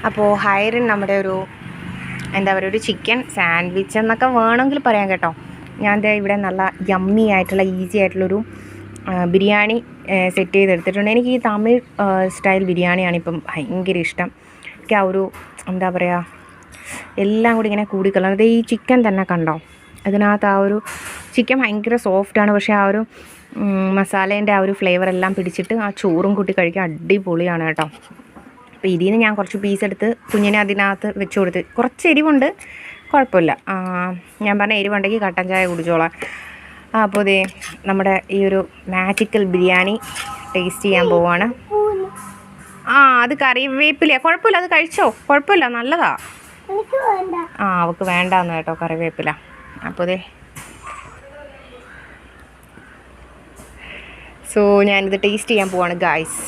അപ്പോൾ ഹൈറിൻ നമ്മുടെ ഒരു എന്താ പറയുക ഒരു ചിക്കൻ സാൻഡ്വിച്ച് എന്നൊക്കെ വേണമെങ്കിൽ പറയാം കേട്ടോ. ഞാൻ ഇവിടെ നല്ല യമ്മി ആയിട്ടുള്ള ഈസി ആയിട്ടുള്ളൊരു ബിരിയാണി സെറ്റ് ചെയ്തെടുത്തിട്ടുണ്ട്. എനിക്ക് ഈ തമിഴ് സ്റ്റൈൽ ബിരിയാണിയാണ് ഇപ്പം ഭയങ്കര ഇഷ്ടം. എനിക്ക് ആ ഒരു എന്താ പറയുക എല്ലാം കൂടി ഇങ്ങനെ കൂടിക്കളഞ്ഞത്. ഈ ചിക്കൻ തന്നെ കണ്ടോ, അതിനകത്ത് ആ ഒരു ചിക്കൻ ഭയങ്കര സോഫ്റ്റാണ്. പക്ഷേ ആ ഒരു മസാലേൻ്റെ ആ ഒരു ഫ്ലേവർ എല്ലാം പിടിച്ചിട്ട് ആ ചോറും കൂട്ടി കഴിക്കാൻ അടിപൊളിയാണ് കേട്ടോ. അപ്പോൾ ഇതിൽ നിന്ന് ഞാൻ കുറച്ച് പീസ് എടുത്ത് കുഞ്ഞിനെ അതിനകത്ത് വെച്ച് കൊടുത്ത്. കുറച്ച് എരിവുണ്ട്, കുഴപ്പമില്ല. ഞാൻ പറഞ്ഞ എരിവുണ്ടെങ്കിൽ കട്ടൻ ചായ കുടിച്ചോളാം. അപ്പോൾ ഇതേ നമ്മുടെ ഈ ഒരു മാജിക്കൽ ബിരിയാണി ടേസ്റ്റ് ചെയ്യാൻ പോവാണ്. അത് കറിവേപ്പില കുഴപ്പമില്ല, അത് കഴിച്ചോ, കുഴപ്പമില്ല, നല്ലതാ. അവൾക്ക് വേണ്ടാന്ന് കേട്ടോ കറിവേപ്പില. അപ്പോൾ ഇതേ സോ ഞാനിത് ടേസ്റ്റ് ചെയ്യാൻ പോവാണ് ഗായ്സ്.